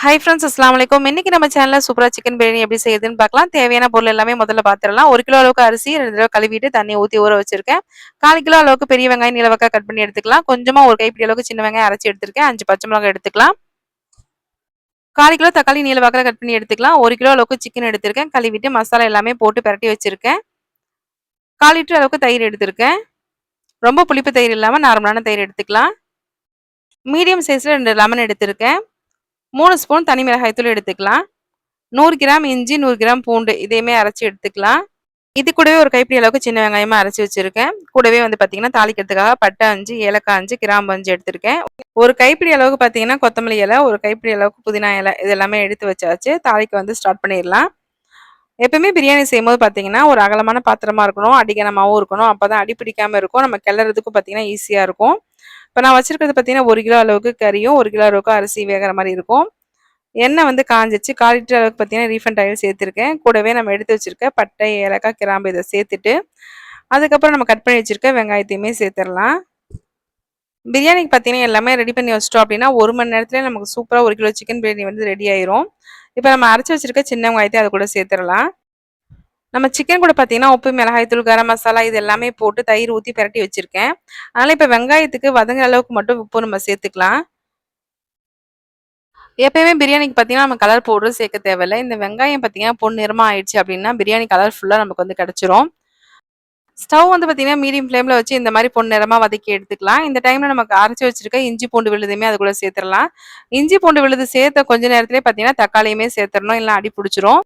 Hi friends, அஸ்ஸலாமு அலைக்கும். இன்னைக்கு நம்ம சேனல்ல சூப்பரா சிக்கன் பிரியாணி எப்படி செய்யுதுன்னு பார்க்கலாம். தேவையான பொருள் எல்லாமே முதல்ல பார்த்துடலாம். 1 கிலோ அளவுக்கு அரிசி 2 தடவை கழுவிட்டு தண்ணி ஊத்தி ஊற வச்சிருக்கேன். 1/4 கிலோ அளவுக்கு பெரிய வெங்காயம் நீளவாக்கா கட் பண்ணி எடுத்துக்கலாம். கொஞ்சமா ஒரு கைப்பிடி அளவுக்கு சின்ன வெங்காயம் அரைச்சு எடுத்திருக்கேன். 5 பச்சை மிளகாய் எடுத்துக்கலாம். 1/4 கிலோ தக்காளி நீளவாக்கில் கட் பண்ணி எடுத்துக்கலாம். 1 கிலோ அளவுக்கு சிக்கன் எடுத்திருக்கேன். கழுவிட்டு மசாலா எல்லாமே போட்டு பிரட்டி வச்சிருக்கேன். 1/4 லிட்டர் அளவுக்கு தயிர் எடுத்திருக்கேன். ரொம்ப புளிப்பு தயிர் இல்லாம நார்மலான தயிர் எடுத்துக்கலாம். மீடியம் சைஸ்ல 2 லெமன் எடுத்திருக்கேன். 3 ஸ்பூன் தனி மிளகாய் தூள் எடுத்துக்கலாம். 100 கிராம் இஞ்சி, 100 கிராம் பூண்டு இதையுமே அரைச்சு எடுத்துக்கலாம். இது கூடவே ஒரு கைப்பிடி அளவுக்கு சின்ன வெங்காயமா அரைச்சு வச்சிருக்கேன். கூடவே வந்து பாத்தீங்கன்னா தாளிக்கிறதுக்காக பட்டை 5, ஏலக்காய் 5, கிராம்பு 5 எடுத்திருக்கேன். ஒரு கைப்பிடி அளவுக்கு பாத்தீங்கன்னா கொத்தமல்லி இலை, ஒரு கைப்பிடி அளவுக்கு புதினா இலை இது எல்லாமே எடுத்து வச்சாச்சு. தாளிக்க வந்து ஸ்டார்ட் பண்ணிடலாம். எப்பவுமே பிரியாணி செய்யும்போது பாத்தீங்கன்னா ஒரு அகலமான பாத்திரமா இருக்கணும், அடிகனமாவும் இருக்கணும். அப்பதான் அடி பிடிக்காம இருக்கும். நம்ம கிளறதுக்கும் பாத்தீங்கன்னா ஈஸியா இருக்கும். இப்போ நான் வச்சிருக்கிறது பாத்தீங்கன்னா 1 கிலோ அளவுக்கு கறியும் 1 கிலோ அளவுக்கு அரிசி வேகிற மாதிரி இருக்கும். எண்ணெய் வந்து காஞ்சிச்சு. 1/4 லிட்டர் அளவுக்கு பார்த்தீங்கன்னா ரீஃபண்ட் ஆயில் சேர்த்துருக்கேன். கூடவே நம்ம எடுத்து வச்சிருக்க பட்டை, ஏலக்காய், கிராம்பு இதை சேர்த்துட்டு அதுக்கப்புறம் நம்ம கட் பண்ணி வச்சிருக்க வெங்காயத்தையுமே சேர்த்துடலாம். பிரியாணிக்கு பார்த்தீங்கன்னா எல்லாமே ரெடி பண்ணி வச்சிட்டோம் அப்படின்னா 1 மணி நேரத்துல நமக்கு சூப்பராக 1 கிலோ சிக்கன் பிரியாணி வந்து ரெடி ஆயிரும். இப்போ நம்ம அரைச்சி வச்சிருக்க சின்ன வெங்காயத்தை அது கூட சேர்த்துடலாம். நம்ம சிக்கன் கூட பார்த்தீங்கன்னா உப்பு, மிளகாய்த்தூள், கரம் மசாலா இது எல்லாமே போட்டு தயிர் ஊற்றி பிரட்டி வச்சிருக்கேன். அதனால இப்போ வெங்காயத்துக்கு வதங்குற அளவுக்கு மட்டும் உப்பு நம்ம சேர்த்துக்கலாம். எப்பயுமே பிரியாணிக்கு பார்த்தீங்கன்னா நம்ம கலர் பவுடர் சேர்க்க தேவையில்ல. இந்த வெங்காயம் பார்த்தீங்கன்னா பொன்னிறமா ஆயிடுச்சு அப்படின்னா பிரியாணி கலர் ஃபுல்லா நமக்கு வந்து கிடைச்சிரும். ஸ்டவ் வந்து பார்த்தீங்கன்னா மீடியம் ஃப்ளேம்ல வச்சு இந்த மாதிரி பொன்னிறமா வதக்கி எடுத்துக்கலாம். இந்த டைம்ல நமக்கு அரைச்சு வச்சிருக்க இஞ்சி பூண்டு விழுதுமே அது கூட சேர்த்துடலாம். இஞ்சி பூண்டு விழுது சேர்த்த கொஞ்ச நேரத்திலே பார்த்தீங்கன்னா தக்காளியுமே சேர்த்துடணும், இல்லைனா அடி பிடிச்சிரும்.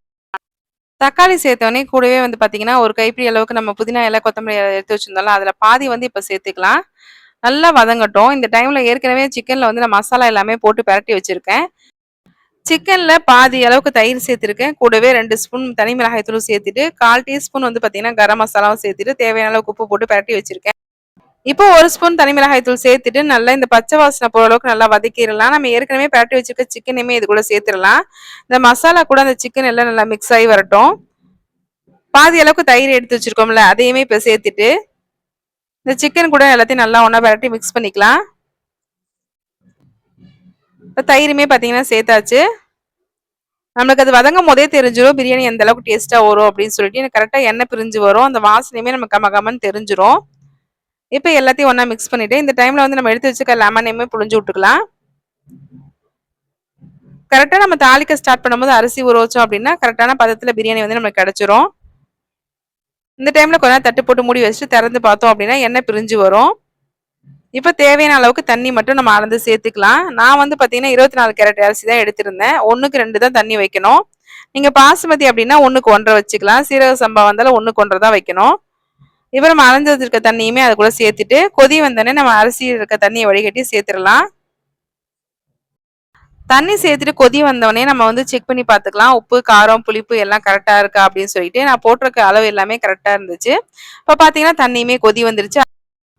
தக்காளி சேர்த்தோடனே கூடவே வந்து பார்த்தீங்கன்னா ஒரு கைப்பிடி அளவுக்கு நம்ம புதினா இலை, கொத்தமல்லி இலை எடுத்து வச்சிருந்தோம்ல அதில் பாதி வந்து இப்போ சேர்த்துக்கலாம். நல்லா வதங்கட்டும். இந்த டைம்ல ஏற்கனவே சிக்கன்ல வந்து நான் மசாலா எல்லாமே போட்டு பிரட்டி வச்சிருக்கேன். சிக்கன்ல பாதி அளவுக்கு தயிர் சேர்த்துருக்கேன். கூடவே 2 ஸ்பூன் தனி மிளகாய் தூள் சேர்த்துட்டு 1/4 டீஸ்பூன் வந்து பார்த்தீங்கன்னா கரம் மசாலாவும் சேர்த்துட்டு தேவையான அளவுக்கு உப்பு போட்டு பிரட்டி வச்சிருக்கேன். இப்போ 1 ஸ்பூன் தனி மிளகாய் தூள் சேர்த்துட்டு நல்லா இந்த பச்சை வாசனை போகிற அளவுக்கு நல்லா வதக்கிடலாம். நம்ம ஏற்கனவே பிரட்டி வச்சிருக்க சிக்கனையுமே இது கூட சேர்த்துடலாம். இந்த மசாலா கூட அந்த சிக்கன் எல்லாம் நல்லா மிக்ஸ் ஆகி வரட்டும். பாதி அளவுக்கு தயிர் எடுத்து வச்சிருக்கோம்ல அதையுமே இப்போ சேர்த்துட்டு இந்த சிக்கன் கூட எல்லாத்தையும் நல்லா ஒன்றா பிரட்டி மிக்ஸ் பண்ணிக்கலாம். இப்போ தயிருமே பார்த்தீங்கன்னா சேர்த்தாச்சு. நம்மளுக்கு அது வதங்கும் போதே தெரிஞ்சிடும் பிரியாணி எந்த அளவுக்கு டேஸ்டா வரும் அப்படின்னு சொல்லிட்டு. எனக்கு கரெக்டா எண்ணெய் பிரிஞ்சு வரும். அந்த வாசனையுமே நம்ம கமகமன்னு தெரிஞ்சிடும். இப்போ எல்லாத்தையும் ஒன்றா மிக்ஸ் பண்ணிட்டு இந்த டைம்ல வந்து நம்ம எடுத்து வச்சுக்க லெமனையுமே புழிஞ்சு விட்டுக்கலாம். கரெக்டாக நம்ம தாளிக்க ஸ்டார்ட் பண்ணும்போது அரிசி ஊற வச்சோம் அப்படின்னா கரெக்டான பதத்தில் பிரியாணி வந்து நமக்கு கிடைச்சிரும். இந்த டைம்ல கொஞ்ச நேரம் தட்டு போட்டு மூடி வச்சுட்டு திறந்து பார்த்தோம் அப்படின்னா எண்ணெய் பிரிஞ்சு வரும். இப்போ தேவையான அளவுக்கு தண்ணி மட்டும் நம்ம அளந்து சேர்த்துக்கலாம். நான் வந்து பார்த்தீங்கன்னா 24 கேரட் அரிசி தான் எடுத்திருந்தேன். 1க்கு 2 தான் தண்ணி வைக்கணும். நீங்க பாசுமதி அப்படின்னா 1க்கு 1.5 வச்சுக்கலாம். சீரக சம்பா வந்தாலும் 1க்கு 1.5 தான் வைக்கணும். இப்போ நம்ம அளந்து வச்சிருக்க தண்ணியுமே அது கூட சேர்த்துட்டு கொதி வந்தோடனே நம்ம அரிசி இருக்க தண்ணியை வடிகட்டி சேர்த்துடலாம். தண்ணி சேர்த்துட்டு கொதி வந்தோடனே நம்ம வந்து செக் பண்ணி பார்த்துக்கலாம். உப்பு, காரம், புளிப்பு எல்லாம் கரெக்டா இருக்கா அப்படின்னு சொல்லிட்டு. நான் போட்டிருக்க அளவு எல்லாமே கரெக்டா இருந்துச்சு. இப்போ பார்த்தீங்கன்னா தண்ணியுமே கொதி வந்துருச்சு.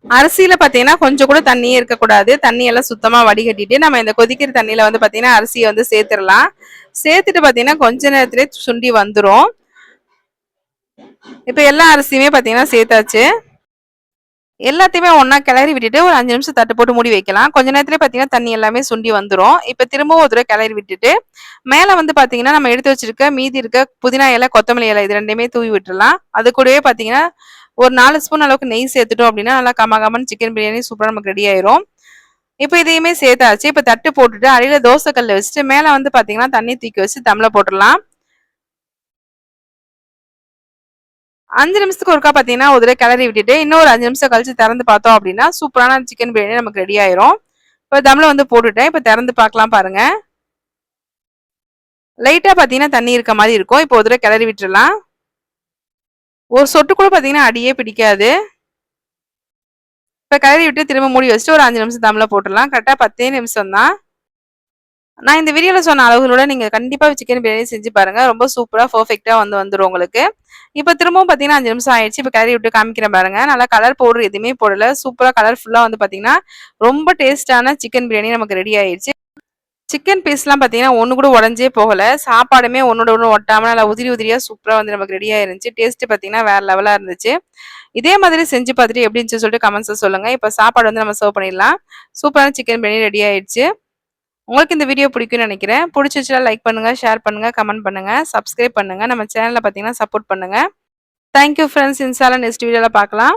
அரிசியில பாத்தீங்கன்னா கொஞ்சம் கூட தண்ணியே இருக்கக்கூடாது. தண்ணி எல்லாம் சுத்தமா வடிகட்டிட்டு நம்ம இந்த கொதிக்கிற தண்ணியில வந்து பாத்தீங்கன்னா அரிசியை வந்து சேர்த்துடலாம். சேர்த்துட்டு பாத்தீங்கன்னா கொஞ்ச நேரத்திலே சுண்டி வந்துடும். இப்ப எல்லா அரிசியுமே பாத்தீங்கன்னா சேர்த்தாச்சு. எல்லாத்தையுமே ஒன்னா கிளறி விட்டுட்டு ஒரு 5 நிமிஷம் தட்டு போட்டு மூடி வைக்கலாம். கொஞ்ச நேரத்திலே பாத்தீங்கன்னா தண்ணி எல்லாமே சுண்டி வந்துடும். இப்ப திரும்பவும் ஒரு தடவை கிளறி விட்டுட்டு மேல வந்து பாத்தீங்கன்னா நம்ம எடுத்து வச்சிருக்க மீதி இருக்க புதினா இலை, கொத்தமல்லி இலை இது ரெண்டையுமே தூவி விட்டுறலாம். அது கூடவே பாத்தீங்கன்னா ஒரு 4 ஸ்பூன் அளவுக்கு நெய் சேர்த்துட்டோம் அப்படின்னா நல்லா கமகமன்னு சிக்கன் பிரியாணி சூப்பரா நமக்கு ரெடி ஆயிரும். இப்போ இதையுமே சேர்த்தாச்சு. இப்போ தட்டு போட்டுட்டு அடியில தோசை கல் வச்சுட்டு மேல வந்து பாத்தீங்கன்னா தண்ணி தூக்கி வச்சு தம்ல போட்டுடலாம். 5 நிமிஷத்துக்கு ஒருக்கா பாத்தீங்கன்னா ஒரு தடவை கிளறி விட்டுட்டு இன்னொரு 5 நிமிஷம் கழிச்சு திறந்து பார்த்தோம் அப்படின்னா சூப்பரான சிக்கன் பிரியாணி நமக்கு ரெடி ஆயிரும். இப்போ தம்ல வந்து போட்டுட்டேன். இப்போ திறந்து பார்க்கலாம் பாருங்க. லைட்டா பாத்தீங்கன்னா தண்ணி இருக்க மாதிரி இருக்கும். இப்போ ஒரு தடவை கிளறி விட்டுறலாம். ஒரு சொட்டு கூட பாத்தீங்கன்னா அடியே பிடிக்காது. இப்போ கிளறி விட்டு திரும்ப மூடி வச்சுட்டு ஒரு 5 நிமிஷம் தம்ல போட்டுடலாம். கரெக்டா 10 நிமிஷம் தான். நான் இந்த வீடியோல சொன்ன அளவுகளோட நீங்க கண்டிப்பா சிக்கன் பிரியாணி செஞ்சு பாருங்க. ரொம்ப சூப்பரா பெர்ஃபெக்ட்டா வந்துரும் உங்களுக்கு. இப்போ திரும்பவும் பாத்தீங்கன்னா 5 நிமிஷம் ஆயிடுச்சு. இப்போ கிளறி விட்டு காமிக்கிறேன் பாருங்க. நல்லா கலர் பவுடர் எதுவுமே போடல. சூப்பரா கலர்ஃபுல்லா வந்து பாத்தீங்கன்னா ரொம்ப டேஸ்டான சிக்கன் பிரியாணி நமக்கு ரெடி ஆயிடுச்சு. சிக்கன் பீஸ்லாம் பாத்தீங்கன்னா ஒண்ணு கூட உடஞ்சே போகல. சாப்பாடுமே ஒன்னோட ஒண்ணு ஒட்டாம நல்லா உதிரி உதிரியா சூப்பரா வந்து நமக்கு ரெடி ஆயிருந்துச்சு. டேஸ்ட் பாத்தீங்கன்னா வேற லெவலா இருந்துச்சு. இதே மாதிரி செஞ்சு பார்த்துட்டு எப்படி இருந்துச்சு சொல்லிட்டு கமெண்ட்ஸ்ல சொல்லுங்க. இப்போ சாப்பாடு வந்து நம்ம சர்வ் பண்ணிடலாம். சூப்பரான சிக்கன் பிரியாணி ரெடி ஆயிடுச்சு. உங்களுக்கு இந்த வீடியோ பிடிக்கும்னு நினைக்கிறேன். பிடிச்சிருந்தா லைக் பண்ணுங்க, ஷேர் பண்ணுங்க, கமெண்ட் பண்ணுங்க, சப்ஸ்கிரைப் பண்ணுங்க. நம்ம சேனலை பார்த்தீங்கன்னா சப்போர்ட் பண்ணுங்க. Thank you friends. இன்ஷா அல்லாஹ் நெக்ஸ்ட் வீடியோல பார்க்கலாம்.